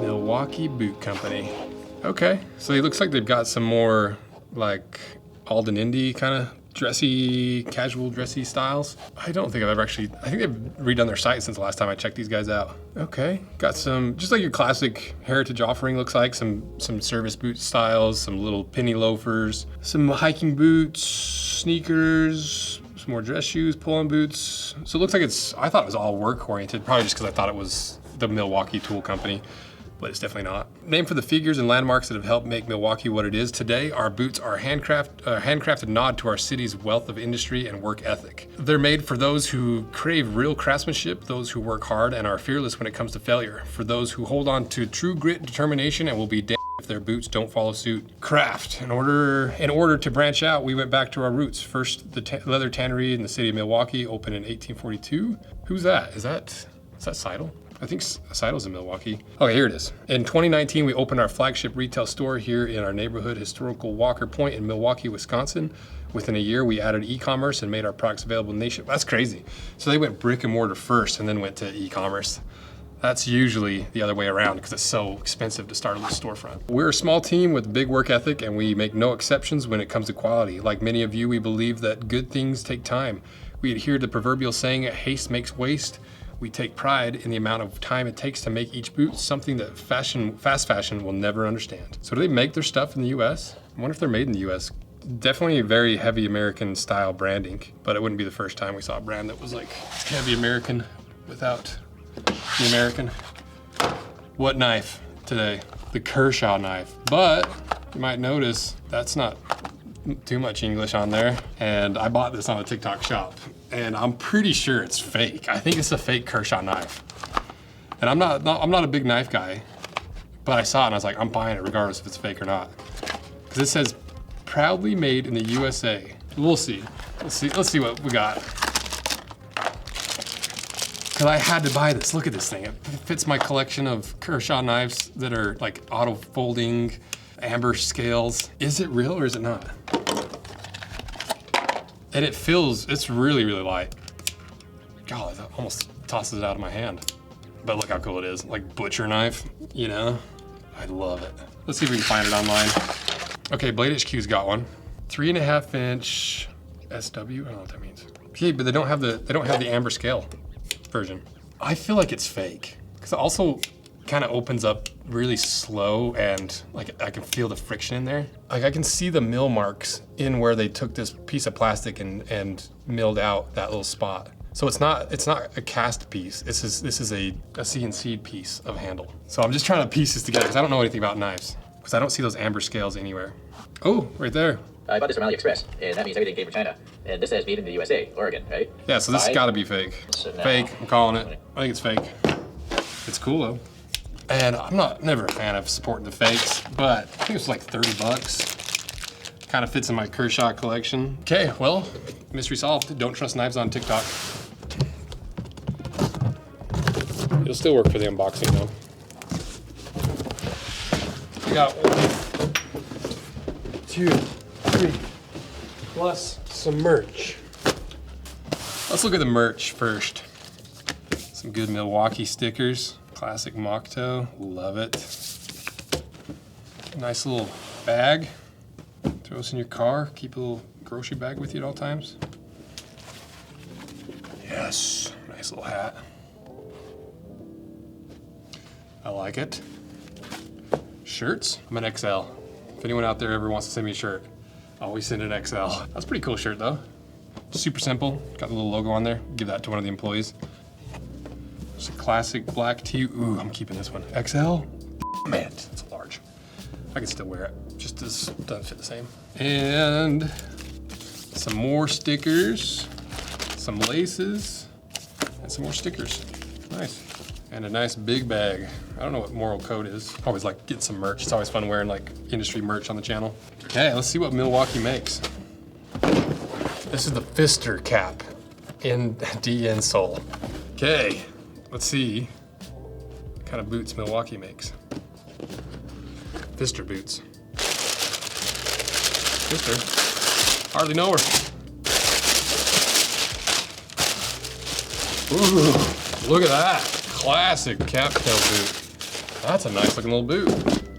Milwaukee Boot Company. Okay, so it looks like they've got some more like Alden Indie kind of dressy, casual dressy styles. I don't think I've ever actually, I think they've redone their site since the last time I checked these guys out. Okay, got some, just like your classic heritage offering looks like, some service boot styles, some little penny loafers, some hiking boots, sneakers, some more dress shoes, pull-on boots. So it looks like it's, I thought it was all work oriented, probably just because I thought it was the Milwaukee tool company, but it's definitely not. Named for the figures and landmarks that have helped make Milwaukee what it is today, our boots are handcrafted nod to our city's wealth of industry and work ethic. They're made for those who crave real craftsmanship, those who work hard and are fearless when it comes to failure, for those who hold on to true grit, determination, and will be damned if their boots don't follow suit. Craft. In order to branch out, we went back to our roots. First, the leather tannery in the city of Milwaukee opened in 1842. Who's that? Is that Seidel? I think Seidel's in Milwaukee. Okay, here it is. In 2019, we opened our flagship retail store here in our neighborhood, historical Walker Point in Milwaukee, Wisconsin. Within a year, we added e-commerce and made our products available nationwide. That's crazy. So they went brick and mortar first and then went to e-commerce. That's usually the other way around because it's so expensive to start a little storefront. We're a small team with big work ethic and we make no exceptions when it comes to quality. Like many of you, we believe that good things take time. We adhere to the proverbial saying, haste makes waste. We take pride in the amount of time it takes to make each boot, something that fast fashion will never understand. So do they make their stuff in the US? I wonder if they're made in the US. Definitely a very heavy American style branding, but it wouldn't be the first time we saw a brand that was like heavy American without the American. What knife today? The Kershaw knife. But you might notice that's not too much English on there. And I bought this on a TikTok shop. And I'm pretty sure it's fake. I think it's a fake Kershaw knife. And I'm not a big knife guy, but I saw it and I was like, I'm buying it regardless if it's fake or not. Because it says, proudly made in the USA. We'll see. Let's see what we got. Because I had to buy this. Look at this thing. It fits my collection of Kershaw knives that are like auto folding, amber scales. Is it real or is it not? And it feels, it's really, really light. God, that almost tosses it out of my hand. But look how cool it is. Like butcher knife, you know? I love it. Let's see if we can find it online. Okay, Blade HQ's got one. 3.5 inch SW, I don't know what that means. Okay, but they don't have the amber scale version. I feel like it's fake. Because it also kind of opens up really slow and like I can feel the friction in there. Like I can see the mill marks in where they took this piece of plastic and milled out that little spot. So it's not a cast piece. This is a CNC piece of handle. So I'm just trying to piece this together because I don't know anything about knives. Because I don't see those amber scales anywhere. Oh, right there. I bought this from AliExpress, and that means everything came from China. And this says made in the USA, Oregon, right? Yeah, so this has got to be fake. So fake, I'm calling it. I think it's fake. It's cool though. And I'm never a fan of supporting the fakes, but I think it's like 30 bucks. Kind of fits in my Kershaw collection. Okay, well, mystery solved. Don't trust knives on TikTok. It'll still work for the unboxing though. We got 1, 2, 3, plus some merch. Let's look at the merch first. Some good Milwaukee stickers. Classic mock toe, love it. Nice little bag. Throw this in your car. Keep a little grocery bag with you at all times. Yes, nice little hat. I like it. Shirts, I'm an XL. If anyone out there ever wants to send me a shirt, always send an XL. That's a pretty cool shirt though. Super simple, got the little logo on there. Give that to one of the employees. It's a classic black tee. Ooh, I'm keeping this one. XL? Man, it's large. I can still wear it. Just doesn't fit the same. And some more stickers, some laces, and some more stickers. Nice. And a nice big bag. I don't know what moral code is. I always like get some merch. It's always fun wearing like industry merch on the channel. Okay, let's see what Milwaukee makes. This is the Fister cap in D insole. Okay. Let's see what kind of boots Milwaukee makes. Fister boots. Fister? Hardly know her. Ooh, look at that. Classic cap tail boot. That's a nice looking little boot.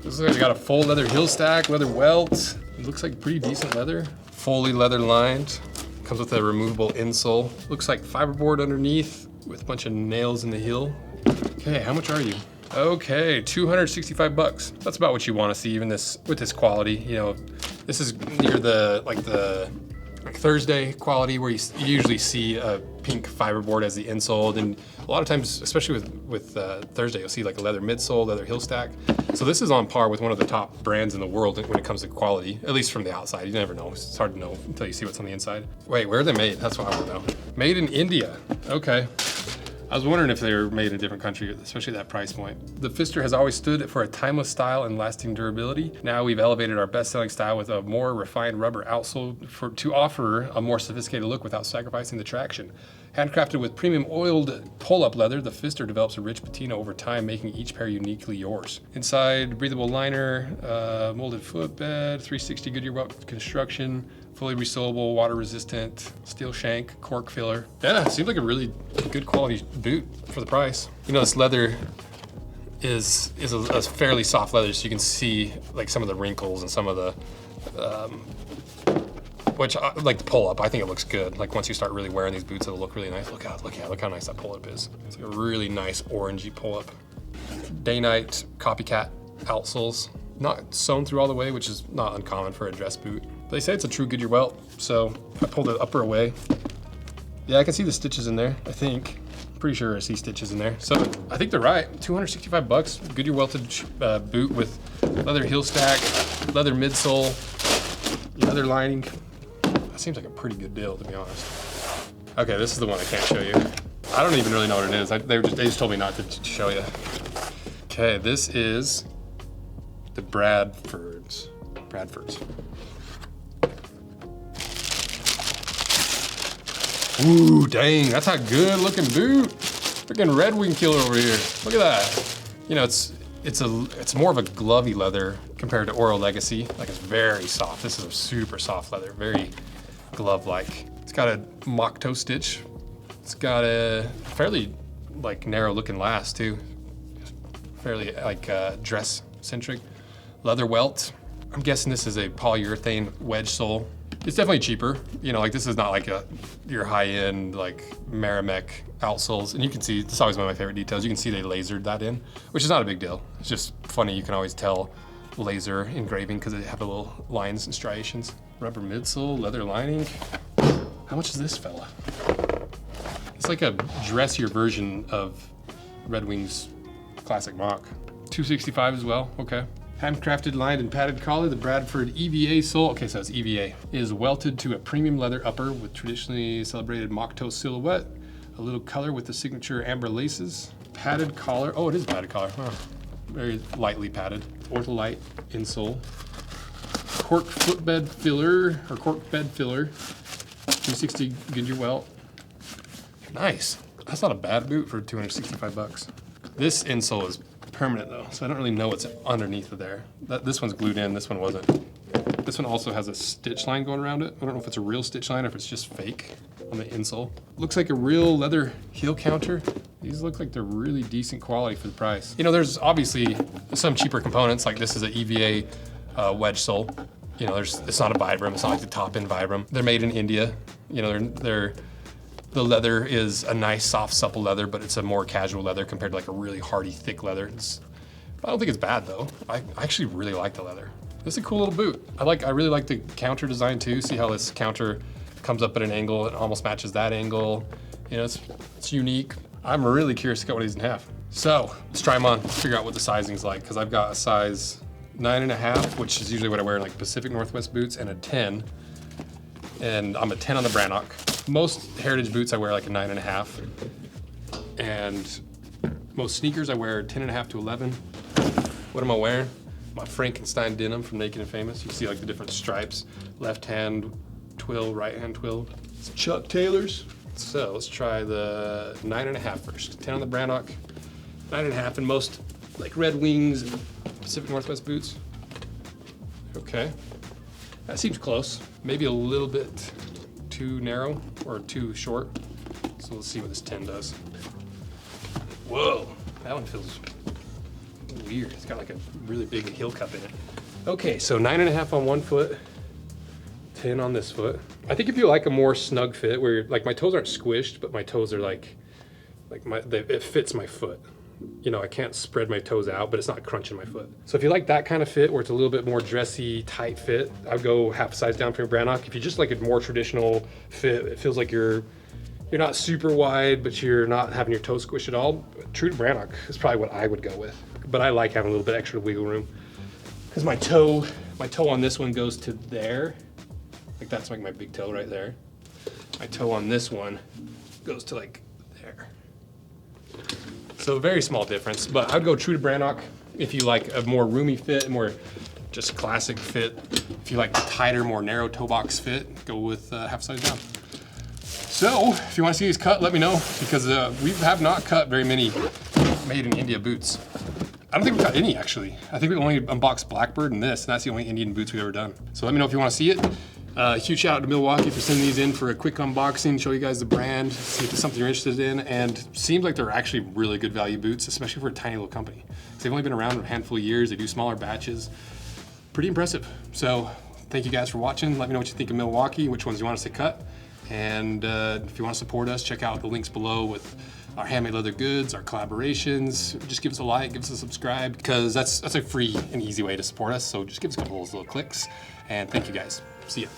This looks like they got a full leather heel stack, leather welt. It looks like pretty decent leather. Fully leather lined. Comes with a removable insole. Looks like fiberboard underneath with a bunch of nails in the heel. Okay, how much are you? Okay, 265 bucks. That's about what you want to see even this with this quality. You know, this is near the Thursday quality where you usually see a pink fiberboard as the insole, and a lot of times, especially with Thursday, you'll see like a leather midsole, leather heel stack. So this is on par with one of the top brands in the world when it comes to quality, at least from the outside. You never know. It's hard to know until you see what's on the inside. Wait, where are they made? That's what I want to know. Made in India. Okay. I was wondering if they were made in a different country, especially at that price point. The Pfister has always stood for a timeless style and lasting durability. Now we've elevated our best-selling style with a more refined rubber outsole to offer a more sophisticated look without sacrificing the traction. Handcrafted with premium oiled pull-up leather, the Pfister develops a rich patina over time, making each pair uniquely yours. Inside, breathable liner, molded footbed, 360 Goodyear welt construction, fully resealable, water resistant, steel shank, cork filler. Yeah, it seems like a really good quality boot for the price. You know, this leather is a fairly soft leather, so you can see like some of the wrinkles and some of the, which like the pull up, I think it looks good. Like once you start really wearing these boots, it'll look really nice. Look how nice that pull up is. It's like a really nice orangey pull up. Day-night copycat outsoles. Not sewn through all the way, which is not uncommon for a dress boot. They say it's a true Goodyear welt, so I pulled the upper away. Yeah, I can see the stitches in there, I think. Pretty sure I see stitches in there. So I think they're right, 265 bucks. Goodyear welted boot with leather heel stack, leather midsole, leather lining. That seems like a pretty good deal, to be honest. Okay, this is the one I can't show you. I don't even really know what it is. They just told me not to show you. Okay, this is the Bradfords. Ooh, dang, that's a good looking boot. Freaking Red Wing killer over here. Look at that. You know, it's more of a glovey leather compared to Oro Legacy. Like it's very soft. This is a super soft leather, very glove-like. It's got a mock toe stitch. It's got a fairly like narrow looking last too. Fairly like dress centric. Leather welt. I'm guessing this is a polyurethane wedge sole. It's definitely cheaper. You know, like this is not like your high-end like Meramec outsoles. And you can see, this is always one of my favorite details. You can see they lasered that in, which is not a big deal. It's just funny. You can always tell laser engraving because they have the little lines and striations. Rubber midsole, leather lining. How much is this fella? It's like a dressier version of Red Wing's classic mock. $265 as well, okay. Handcrafted, lined, and padded collar, the Bradford EVA sole, okay, so it's EVA, is welted to a premium leather upper with traditionally celebrated mock toe silhouette, a little color with the signature amber laces, padded collar, oh, it is a padded collar, huh. Very lightly padded, ortholite insole, cork footbed filler, or cork bed filler, 360 Goodyear welt. Nice, that's not a bad boot for 265 bucks. This insole is permanent though, so I don't really know what's underneath of there. This one's glued in, this one wasn't. This one also has a stitch line going around it. I don't know if it's a real stitch line or if it's just fake on the insole. Looks like a real leather heel counter. These look like they're really decent quality for the price. You know, there's obviously some cheaper components, like this is an EVA wedge sole. You know, it's not a Vibram, it's not like the top end Vibram. They're made in India. You know, the leather is a nice, soft, supple leather, but it's a more casual leather compared to like a really hardy, thick leather. I don't think it's bad though. I actually really like the leather. This is a cool little boot. I really like the counter design too. See how this counter comes up at an angle, it almost matches that angle. You know, it's unique. I'm really curious to cut one of these in half. So let's try them on, let's figure out what the sizing's like, because I've got a size 9.5, which is usually what I wear in like Pacific Northwest boots, and a 10. And I'm a 10 on the Brannock. Most Heritage boots I wear like a 9.5. And most sneakers I wear 10.5 to 11. What am I wearing? My Frankenstein denim from Naked and Famous. You see like the different stripes. Left hand twill, right hand twill. It's Chuck Taylors. So let's try the 9.5 first. 10 on the Brannock, 9.5 in most like Red Wings and Pacific Northwest boots. Okay, that seems close. Maybe a little bit too narrow or too short. So let's see what this 10 does. Whoa, that one feels weird. It's got like a really big heel cup in it. Okay, so 9.5 on one foot, 10 on this foot. I think if you like a more snug fit where like my toes aren't squished, but my toes are like it fits my foot. You know, I can't spread my toes out, but it's not crunching my foot. So if you like that kind of fit where it's a little bit more dressy, tight fit, I'd go half size down from your Brannock. If you just like a more traditional fit, it feels like you're not super wide, but you're not having your toes squished at all, true to Brannock is probably what I would go with. But I like having a little bit extra wiggle room because my toe on this one goes to there. Like that's like my big toe right there. My toe on this one goes to like there. So a very small difference, but I'd go true to Brannock if you like a more roomy fit, more just classic fit. If you like the tighter, more narrow toe box fit, go with half size down. So if you want to see these cut, let me know because we have not cut very many made in India boots. I don't think we've cut any actually. I think we only unboxed Blackbird and this, and that's the only Indian boots we've ever done. So let me know if you want to see it. Huge shout out to Milwaukee for sending these in for a quick unboxing, show you guys the brand, see if it's something you're interested in, and seems like they're actually really good value boots, especially for a tiny little company. They've only been around a handful of years, they do smaller batches. Pretty impressive. So thank you guys for watching. Let me know what you think of Milwaukee, which ones you want us to cut. And if you want to support us, check out the links below with our handmade leather goods, our collaborations. Just give us a like, give us a subscribe, because that's a free and easy way to support us. So just give us a couple of those little clicks. And thank you guys. See ya.